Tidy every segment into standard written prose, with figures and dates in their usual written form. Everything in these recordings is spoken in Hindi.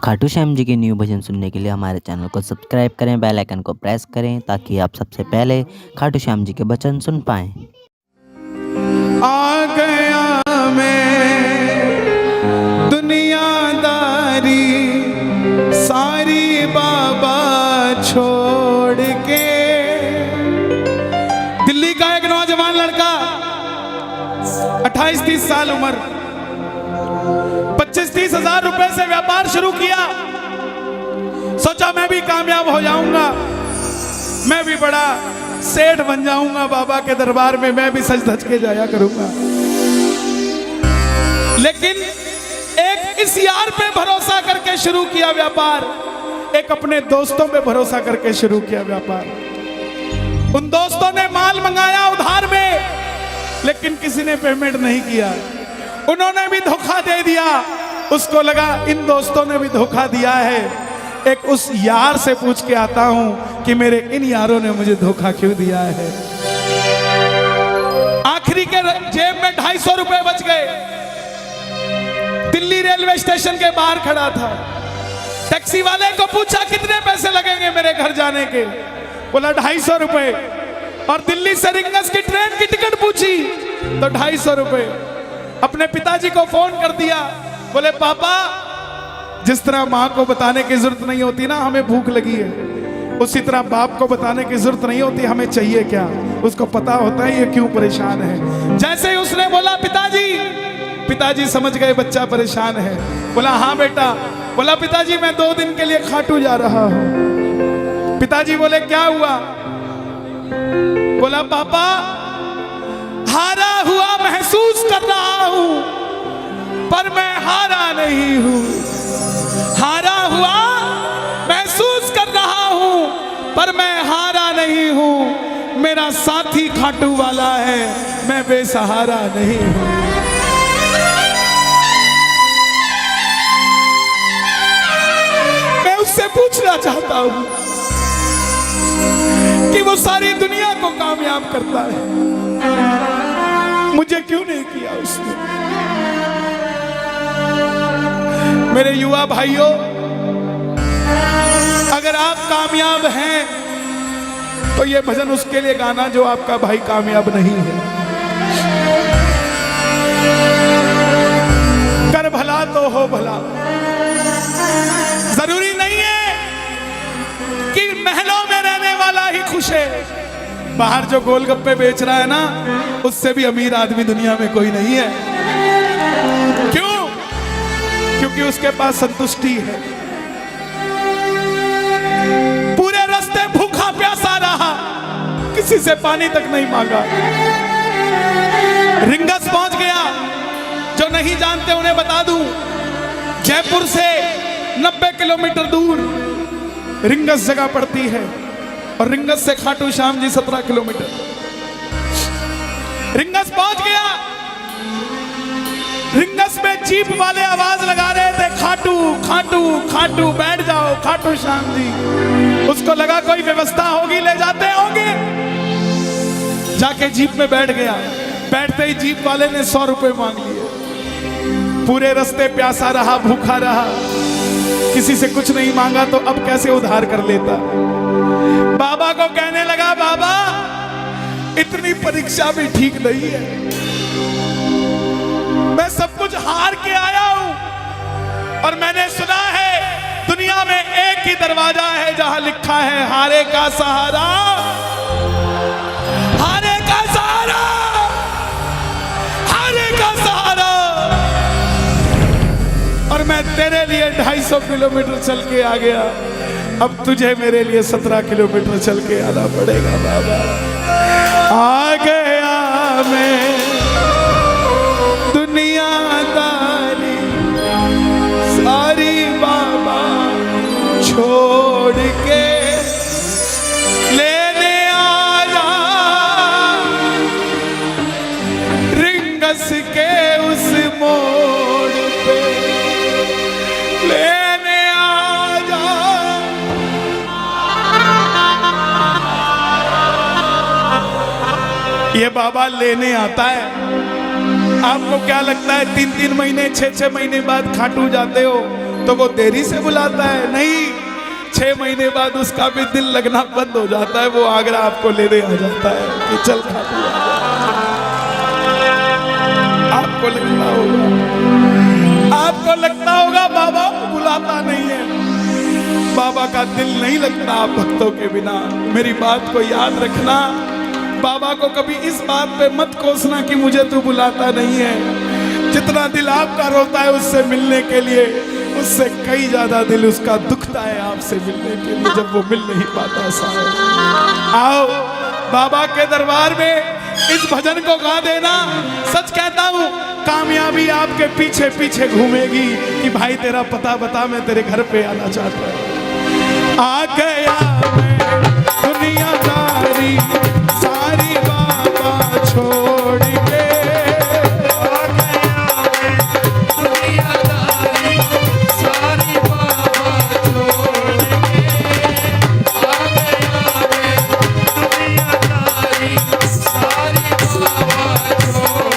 खाटू श्याम जी के न्यू भजन सुनने के लिए हमारे चैनल को सब्सक्राइब करें, बेल आइकन को प्रेस करें ताकि आप सबसे पहले खाटू श्याम जी के भजन सुन पाएं। आ गया मैं दुनियादारी सारी बाबा छोड़ के। दिल्ली का एक नौजवान लड़का 28-30 साल उम्र 25-30 हजार रुपए से व्यापार शुरू किया। सोचा मैं भी कामयाब हो जाऊंगा, मैं भी बड़ा सेठ बन जाऊंगा, बाबा के दरबार में मैं भी सज धज के जाया करूंगा। लेकिन एक इस यार पे भरोसा करके शुरू किया व्यापार, एक अपने दोस्तों पे भरोसा करके शुरू किया व्यापार। उन दोस्तों ने माल मंगाया उधार में, लेकिन किसी ने पेमेंट नहीं किया। उन्होंने भी धोखा दे दिया। उसको लगा इन दोस्तों ने भी धोखा दिया है, एक उस यार से पूछ के आता हूं कि मेरे इन यारों ने मुझे धोखा क्यों दिया है। आखिरी के जेब में 250 रुपए बच गए। दिल्ली रेलवे स्टेशन के बाहर खड़ा था। टैक्सी वाले को पूछा कितने पैसे लगेंगे मेरे घर जाने के, बोला 250 रुपए। और दिल्ली से रिंगस की ट्रेन की टिकट पूछी तो 250 रुपए। अपने पिताजी को फोन कर दिया, बोले पापा जिस तरह माँ को बताने की जरूरत नहीं होती ना हमें भूख लगी है, उसी तरह बाप को बताने की जरूरत नहीं होती हमें चाहिए क्या, उसको पता होता है ये क्यों परेशान है। जैसे ही उसने बोला पिताजी समझ गए बच्चा परेशान है। बोला हाँ बेटा। बोला पिताजी मैं 2 दिन के लिए खाटू जा रहा हूं। पिताजी बोले क्या हुआ? बोला पापा हारा हुआ महसूस कर रहा हूं पर मैं हारा नहीं हूं। हारा हुआ महसूस कर रहा हूं पर मैं हारा नहीं हूं। मेरा साथी खाटू वाला है, मैं बेसहारा नहीं हूं। मैं उससे पूछना चाहता हूं कि वो सारी दुनिया को कामयाब करता है, मुझे क्यों नहीं किया उसने? मेरे युवा भाइयों, अगर आप कामयाब हैं तो ये भजन उसके लिए गाना जो आपका भाई कामयाब नहीं है। कर भला तो हो भला। जरूरी नहीं है कि महलों में रहने वाला ही खुश है। बाहर जो गोलगप्पे बेच रहा है ना, उससे भी अमीर आदमी दुनिया में कोई नहीं है। क्यों? क्योंकि उसके पास संतुष्टि है। पूरे रास्ते भूखा प्यासा रहा, किसी से पानी तक नहीं मांगा। रिंगस पहुंच गया। जो नहीं जानते उन्हें बता दूं, जयपुर से 90 किलोमीटर दूर रिंगस जगह पड़ती है और रिंगस से खाटू श्याम जी 17 किलोमीटर। रिंगस पहुंच गया। रिंगस में जीप वाले आवाज लगा रहे थे खाटू खाटू खाटू, बैठ जाओ खाटू श्याम जी। उसको लगा कोई व्यवस्था होगी, ले जाते होंगे। जाके जीप में बैठ गया। बैठते ही जीप वाले ने 100 रुपए मांग लिए। पूरे रास्ते प्यासा रहा, भूखा रहा, किसी से कुछ नहीं मांगा तो अब कैसे उधार कर लेता। बाबा को कहने लगा बाबा इतनी परीक्षा भी ठीक नहीं है, मैं सब कुछ हार के आया हूं और मैंने सुना है दुनिया में एक ही दरवाजा है जहां लिखा है हारे का सहारा, हारे का सहारा, हारे का सहारा। और मैं तेरे लिए 250 किलोमीटर चल के आ गया, अब तुझे मेरे लिए 17 किलोमीटर चल के आना पड़ेगा बाबा। आ गया मैं दुनियादारी सारी बाबा छोड़ के, लेने आया रिंगस के उस मोड़ पे, लेने आया। ये बाबा लेने आता है। आपको क्या लगता है 3-3 महीने 6-6 महीने बाद खाटू जाते हो, तो वो देरी से बुलाता है? नहीं, 6 महीने बाद उसका भी दिल लगना बंद हो जाता है, वो आगरा आपको लेने आ जाता है कि चल खाटू आ जा। आपको लगता होगा बाबा बुलाता नहीं है, बाबा का दिल नहीं लगता आप भक्तों के बिना। मेरी बात को याद रखना, बाबा को कभी इस बात पे मत कोसना कि मुझे तू बुलाता नहीं है। जितना दिल आपका रोता है उससे मिलने के लिए, उससे कई ज्यादा दिल उसका दुखता है आपसे मिलने के लिए, जब वो मिल नहीं पाता। साहब आओ बाबा के दरबार में इस भजन को गा देना। सच कहता हूँ, कामयाबी आपके पीछे पीछे घूमेगी कि भाई तेरा पता बता, मैं तेरे घर पे आना चाहता हूँ। आ गया मैं दुनियादारी सारी बाबा छोड़ के, आ गया मैं दुनियादारी सारी बाबा छोड़ के, आ गया मैं दुनियादारी सारी बाबा छोड़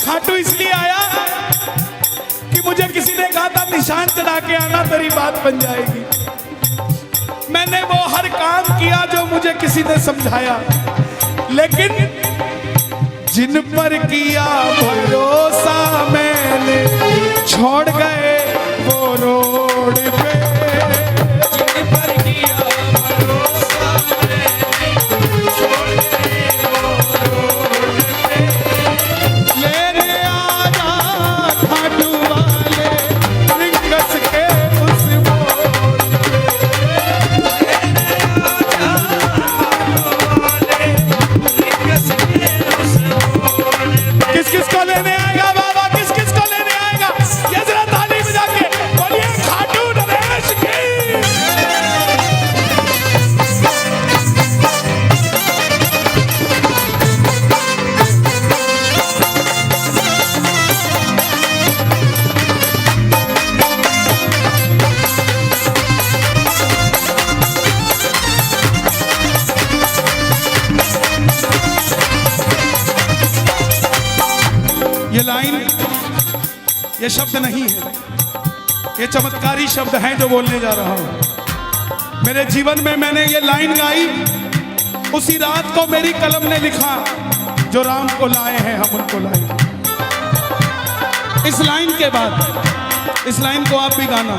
खाटू इसलिए आया कि मुझे किसी ने कहा था निशान चढ़ा के आना, तेरी बात बन जाएगी। मैंने वो हर काम किया जो मुझे किसी ने समझाया, लेकिन जिन पर किया भरोसा मैंने छोड़ गए वो रोड पे, जिन पर किया भरोसा मैंने छोड़ गए वो रोड पे। लेने आजा खाटू वाले रिंगस के उस मोड़ पे, लेने आजा खाटू वाले रिंगस के उस मोड़ पे। किस किस को लेने आएगा बाबा, किस किस को लेने आएगा? ये जरा ताली बजा के बोलिए खाटू नरेश की। ये लाइन, ये शब्द नहीं है, ये चमत्कारी शब्द हैं जो बोलने जा रहा हूं। मेरे जीवन में मैंने ये लाइन गाई, उसी रात को मेरी कलम ने लिखा, जो राम को लाए हैं हम उनको लाए। इस लाइन के बाद, इस लाइन को आप भी गाना।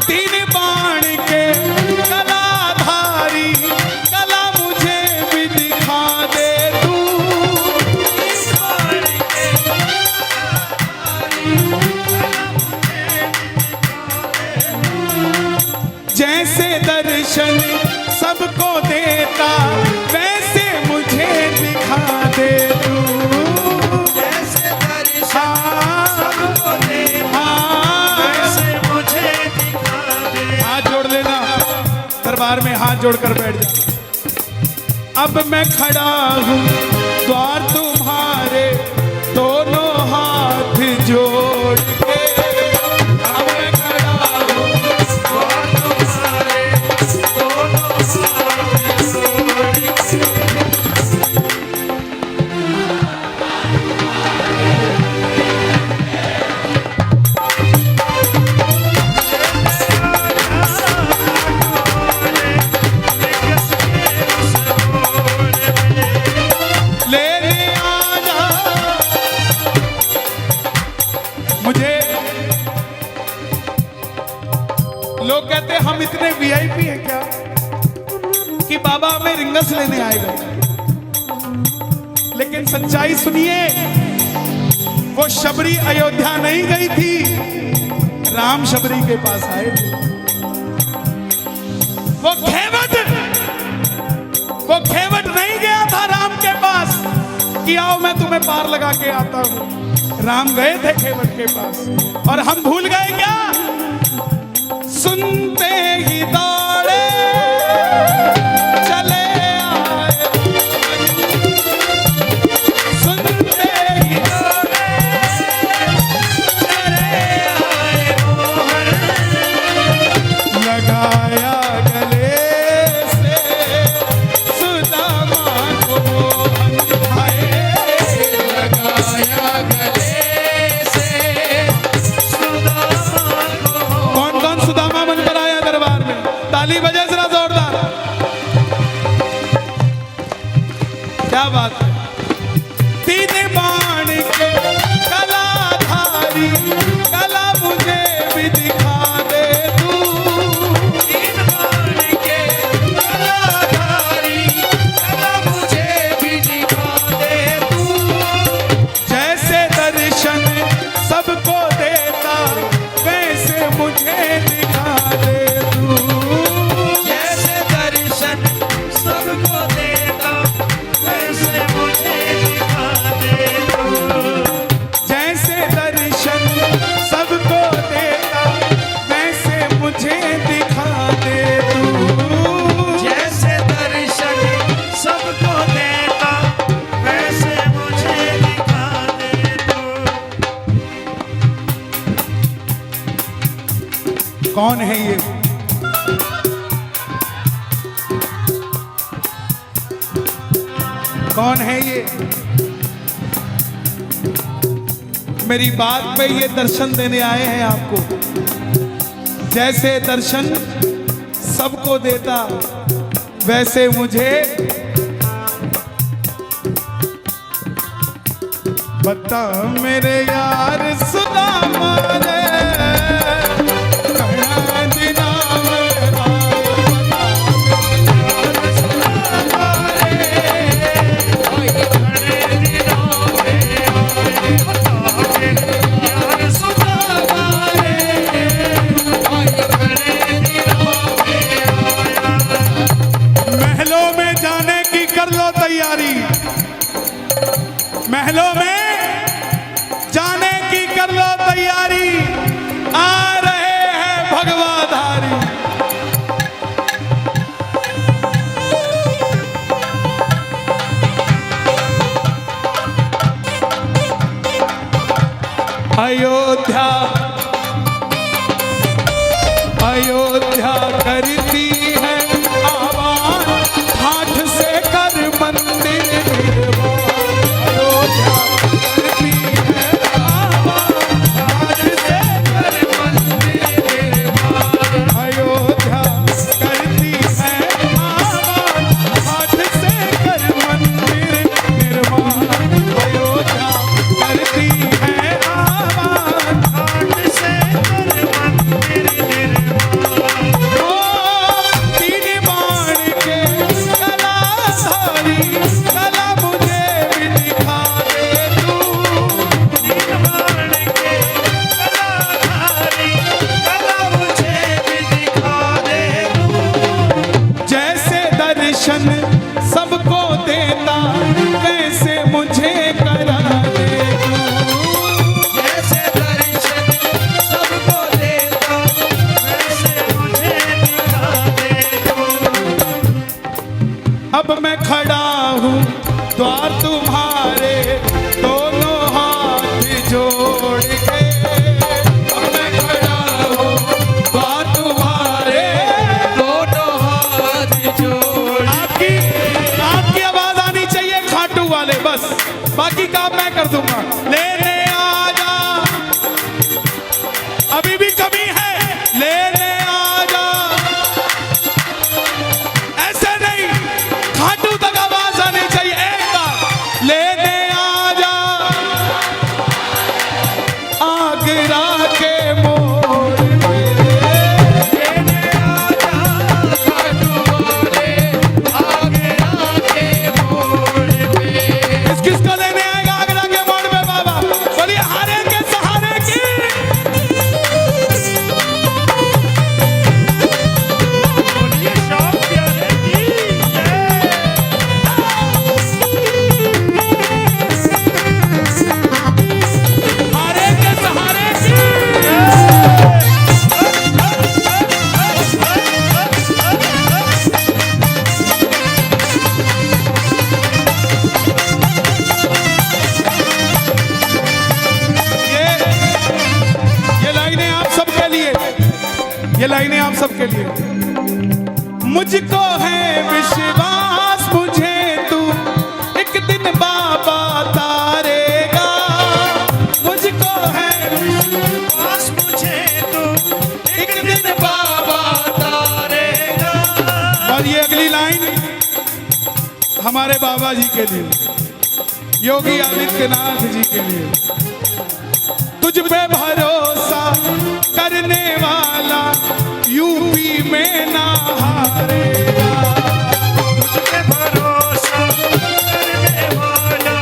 तीन बाण के कलाधारी कला मुझे भी दिखा दे तू, जैसे दर्शन सबको देता वैसे मुझे दिखा दे तू, जैसे दर्शन सबको देता वैसे मुझे दिखा दे। हाथ जोड़ लेना, दरबार में हाथ जोड़कर बैठ जा। अब मैं खड़ा हूँ द्वार तुम्हारे दोनों हाथ जोड़ के, लेने हम इतने वीआईपी हैं क्या कि बाबा हमें रिंगस लेने आएगा। लेकिन सच्चाई सुनिए, वो शबरी अयोध्या नहीं गई थी, राम शबरी के पास आए थे। वो खेवट नहीं गया था राम के पास कि आओ मैं तुम्हें पार लगा के आता हूं। राम गए थे खेवट के पास, और हम भूल गए क्या? सुनते ही दौड़े चले आए, सुनते ही दौड़े चले आए, लगाया गले से सुदामा को मोहन भाई, लगाया गले से सुदामा को। कौन कौन सुदामा बनकर आया दरबार में? ताली बजे जरा जोरदार। क्या बात है। तीन बाण के कलाधारी, कला मुझे भी दिखा दे तू। तीन बाण के कलाधारी, कला मुझे भी दिखा दे तू। जैसे दर्शन सबको देता, वैसे मुझे दिखा दे तू। जैसे दर्शन सबको देता, वैसे मुझे दिखा दे तू। जैसे दर्शन सबको देता, वैसे मुझे दिखा दे तू। जैसे दर्शन सबको देता, वैसे मुझे दिखा दे तू। कौन है ये? कौन है ये? मेरी बात पे ये दर्शन देने आए हैं आपको। जैसे दर्शन सबको देता, वैसे मुझे बता मेरे यार सुदामा रे, कहाँ दिना में आए, बता मेरे यार सुदामा रे, महलों में जाने की कर लो तैयारी, महलों में जाने की कर लो तैयारी, आ रहे हैं भगवाधारी। अयोध्या अयोध्या करती है आवाज, हाथ से कर मंदिर निर्माण। अयोध्या करती है आवाज, हाथ से कर मंदिर निर्माण। अयोध्या करती है आवाज, हाथ से कर मंदिर निर्माण। अयोध्या करती है आवाज, हाथ से कर मंदिर निर्माण। सबके लिए। मुझको है विश्वास मुझे तू एक दिन बाबा तारेगा, मुझको है विश्वास मुझे तू एक दिन बाबा तारेगा। और ये अगली लाइन हमारे बाबा जी के लिए, योगी आदित्यनाथ जी के लिए। तुझ पे भरोसा करने वाला यूपी में ना हारेगा, तुझ पे भरोसा करने वाला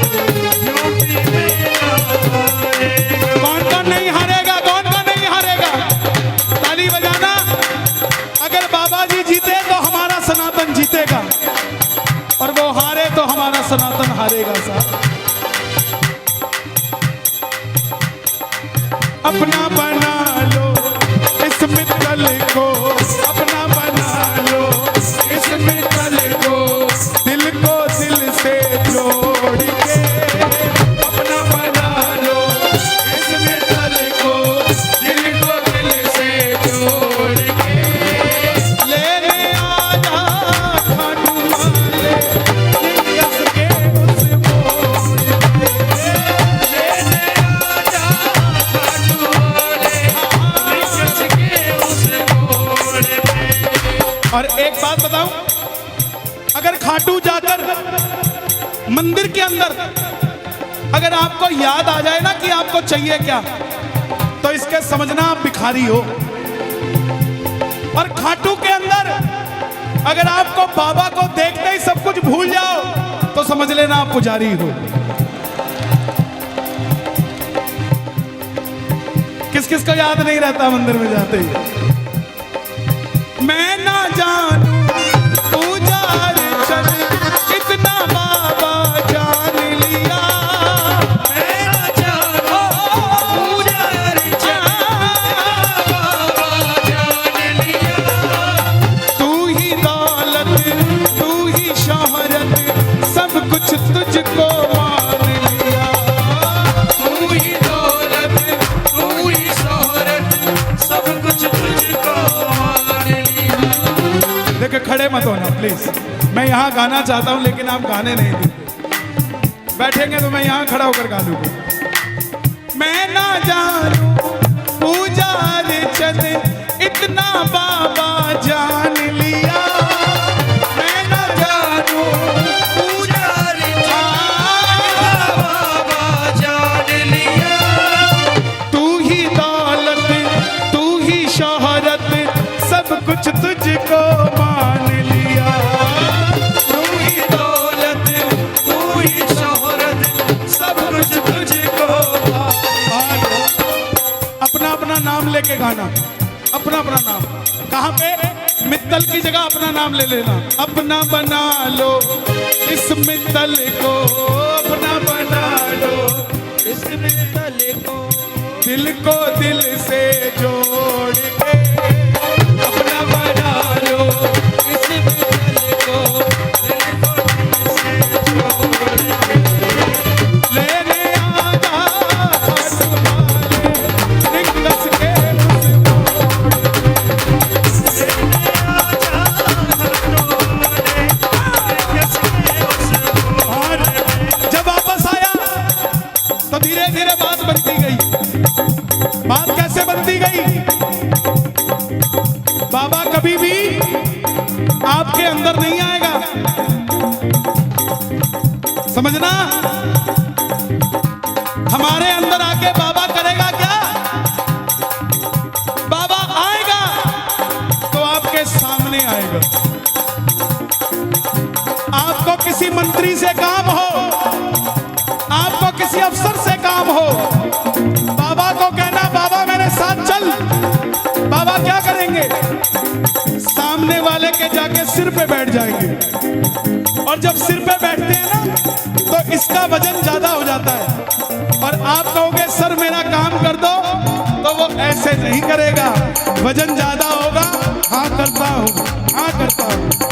यूपी में ना हारेगा। कौन कौन नहीं हारेगा, कौन कौन नहीं हारेगा? ताली बजाना। अगर बाबा जी जीते तो हमारा सनातन जीतेगा, और वो हारे तो हमारा सनातन हारेगा। साहब अपना बना लो इस मित्तल को, अपना बना लो इस मित्तल को, दिल को दिल से जोड़ के। अपना बना लो इस मित्तल को, दिल को दिल से जोड़ के। लेने आजा खाटू वाले लिंगस के उस मोड़ पे, लेने आजा खाटू वाले लिंगस के उस मोड़ पे। और एक बात बताऊं, अगर खाटू जाकर मंदिर के अंदर अगर आपको याद आ जाए ना कि आपको चाहिए क्या, तो इसके समझना आप भिखारी हो। और खाटू के अंदर अगर आपको बाबा को देखते ही सब कुछ भूल जाओ, तो समझ लेना आप पुजारी हो। किस किस को याद नहीं रहता मंदिर में जाते ही? मैं ना जानू पूजा अर्चन इतना बाबा जान लिया, मैं ना जानू पूजा अर्चन बाबा जान लिया। तू ही दौलत तू ही शोहरत सब कुछ तुझको मान लिया, तू ही दौलत तू ही शोहरत सब कुछ तुझको मान लिया। देखो खड़े मत होना प्लीज, मैं यहाँ गाना चाहता हूँ लेकिन आप गाने नहीं देते। बैठेंगे तो मैं यहाँ खड़ा होकर गा लूंगा। मैं ना जानू पूजा अर्चन इतना बाबा जान लिया, मैं ना जानू पूजा अर्चन बाबा जान लिया। तू ही दौलत तू ही शोहरत सब कुछ तुझको मान लिया, तू ही दौलत तू ही शोहरत सब कुछ तुझको मान लिया। अपना अपना नाम लेके गाना, अपना अपना नाम। कहाँ पे? मित्तल की जगह अपना नाम ले लेना। अपना बना लो इस मित्तल को, अपना बना लो इस मित्तल को, दिल को दिल से जोड़ के। अपना बना लो इस मित्तल को, दिल को दिल से जोड़ के। लेने आजा खाटू वाले लिंगस के उस मोड़ पे, लेने आजा खाटू वाले लिंगस के उस मोड़ पे। जब वापस आया तो धीरे धीरे बात बनती गई। बात कैसे बनती गई? बाबा कभी भी आपके अंदर नहीं आएगा, समझना। हमारे अंदर आके बाबा करेगा क्या? बाबा आएगा तो आपके सामने आएगा। आपको किसी मंत्री से काम हो, आपको किसी अफसर से काम हो, बाबा को कहना बाबा मेरे साथ चल। बाबा क्या करेंगे? सामने वाले के जाके सिर पे बैठ जाएंगे, और जब सिर पे बैठते हैं ना तो इसका वजन ज्यादा हो जाता है। और आप कहोगे सर मेरा काम कर दो, तो वो ऐसे नहीं करेगा, वजन ज्यादा होगा। हाँ करता हूँ, हाँ करता हूँ।